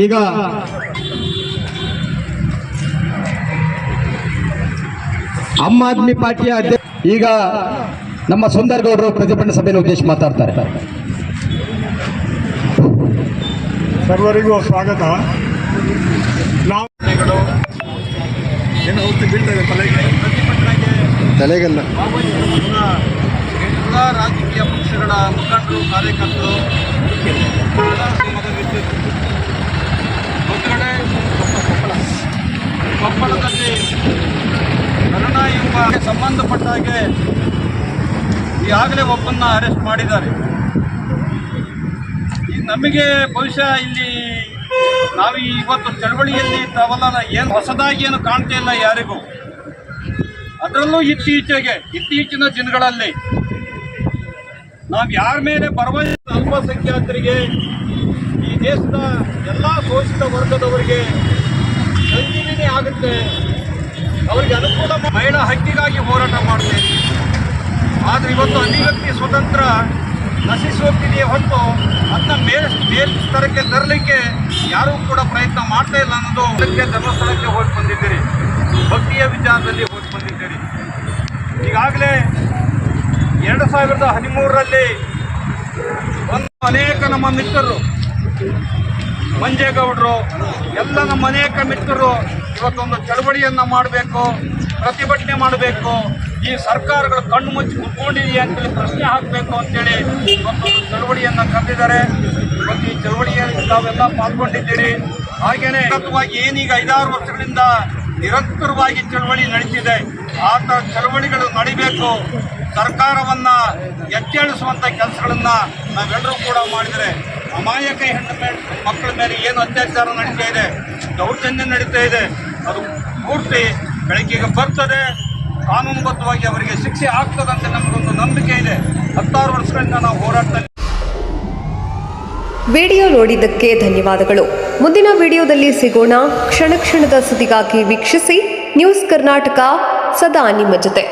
ಈಗ ಆಮ್ ಆದ್ಮಿ ಪಾರ್ಟಿಯ ಈಗ ನಮ್ಮ ಸುಂದರ್ ಗೌಡರು ಪ್ರತಿಭಟನಾ ಸಭೆಯನ್ನು ಉದ್ದೇಶಿಸಿ ಮಾತಾಡ್ತಾರೆ. ಸರ್ವರಿಗೂ ಸ್ವಾಗತ. ನಾವು ಏನು ಹೊತ್ತು ಬೀಳ್ತೇವೆ ತಲೆಗೆಲ್ಲ ಎಲ್ಲ ರಾಜಕೀಯ ಪಕ್ಷಗಳ ಮುಖಂಡರು, ಕಾರ್ಯಕರ್ತರು, ಒಂದು ಕಡೆ ಕೊಪ್ಪಳದಲ್ಲಿ ಕರೋನಾ ಎಂಬ ಸಂಬಂಧಪಟ್ಟ ಹಾಗೆ ಈಗಾಗಲೇ ಒಬ್ಬನ್ನ ಅರೆಸ್ಟ್ ಮಾಡಿದ್ದಾರೆ. ನಮಗೆ ಬಹುಶಃ ಇಲ್ಲಿ ನಾವು ಇವತ್ತು ಚಳವಳಿಯಲ್ಲಿ ತಾವಲ್ಲ ಏನು ಹೊಸದಾಗಿ ಏನು ಕಾಣ್ತಾ ಇಲ್ಲ ಯಾರಿಗೂ. ಅದರಲ್ಲೂ ಇತ್ತೀಚಿನ ದಿನಗಳಲ್ಲಿ ನಾವು ಯಾರ ಮೇಲೆ ಭರವಸೆ, ಅಲ್ಪಸಂಖ್ಯಾತರಿಗೆ, ಈ ದೇಶದ ಎಲ್ಲ ಶೋಷಿತ ವರ್ಗದವರಿಗೆ ಸಂಜೀವಿನಿ ಆಗುತ್ತೆ, ಅವರಿಗೆ ಅನುಕೂಲ, ಮಹಿಳಾ ಹಕ್ಕಿಗಾಗಿ ಹೋರಾಟ ಮಾಡ್ತೇವೆ. ಆದರೆ ಇವತ್ತು ಅಭಿವ್ಯಕ್ತಿ ಸ್ವತಂತ್ರ ನಶಿಸಿ ಹೋಗ್ತಿದೆಯೇ ಹೊತ್ತು ಅದನ್ನ ಮೇಲ್ಸ್ತರಕ್ಕೆ ತರಲಿಕ್ಕೆ ಯಾರೂ ಕೂಡ ಪ್ರಯತ್ನ ಮಾಡ್ತಾ ಇಲ್ಲ ಅನ್ನೋದು. ಧರ್ಮಸ್ಥಳಕ್ಕೆ ಹೋಗಿ ಬಂದಿದ್ದೀರಿ, ಭಕ್ತಿಯ ವಿಚಾರದಲ್ಲಿ ಹೋಗಿ ಬಂದಿದ್ದೀರಿ. ಈಗಾಗಲೇ 2013ರಲ್ಲಿ ಅನೇಕ ನಮ್ಮ ಮಿತ್ರರು, ಮಂಜೇಗೌಡರು ಎಲ್ಲ ನಮ್ಮ ಅನೇಕ ಮಿತ್ರರು ಇವತ್ತೊಂದು ಚಳವಳಿಯನ್ನು ಮಾಡಬೇಕು, ಪ್ರತಿಭಟನೆ ಮಾಡಬೇಕು, ಈ ಸರ್ಕಾರಗಳು ಕಣ್ಣು ಮುಚ್ಚಿ ಕುತ್ಕೊಂಡಿದೆಯಾ ಅಂತೇಳಿ ಪ್ರಶ್ನೆ ಹಾಕಬೇಕು ಅಂತೇಳಿ ಇವತ್ತೊಂದು ಚಳವಳಿಯನ್ನು ಕರೆದಿದ್ದಾರೆ. ಇವತ್ತು ಈ ಚಳವಳಿಯಲ್ಲಿ ತಾವೆಲ್ಲ ಪಾಲ್ಗೊಂಡಿದ್ದೀರಿ. ಹಾಗೆಯೇ ಏನೀಗ 5-6 ವರ್ಷಗಳಿಂದ ನಿರಂತರವಾಗಿ ಚಳವಳಿ ನಡೀತಿದೆ, ಆ ಥರ ಚಳವಳಿಗಳು ನಡಿಬೇಕು. ಸರ್ಕಾರವನ್ನ ಎಚ್ಚರಿಸುವಂಥ ಕೆಲಸಗಳನ್ನು ನಾವೆಲ್ಲರೂ ಕೂಡ ಮಾಡಿದರೆ, ಅಮಾಯಕ ಹೆಣ್ಣು ಮಕ್ಕಳ ಮೇಲೆ ಏನು ಅತ್ಯಾಚಾರ ನಡೀತಾ ಇದೆ, ದೌರ್ಜನ್ಯ ನಡೀತಾ ಇದೆ, ಅದು ಪೂರ್ತಿ ಬೆಳಕಿಗೆ ಬರ್ತದೆ. ಕಾನೂನುಬದ್ಧವಾಗಿ ಅವರಿಗೆ ಶಿಕ್ಷೆ ಆಗ್ತದಂತೆ ನಮಗೊಂದು ನಂಬಿಕೆ ಇದೆ. 16 ವರ್ಷಗಳಿಂದ ನಾವು ಹೋರಾಡ್ತಾ. ವಿಡಿಯೋ ನೋಡಿದ್ದಕ್ಕೆ ಧನ್ಯವಾದಗಳು. ಮುಂದಿನ ವಿಡಿಯೋದಲ್ಲಿ ಸಿಗೋಣ. ಕ್ಷಣ ಕ್ಷಣದ ಸುದ್ದಿಗಾಗಿ ವೀಕ್ಷಿಸಿ ನ್ಯೂಸ್ ಕರ್ನಾಟಕ, ಸದಾ ನಿಮ್ಮ ಜೊತೆ.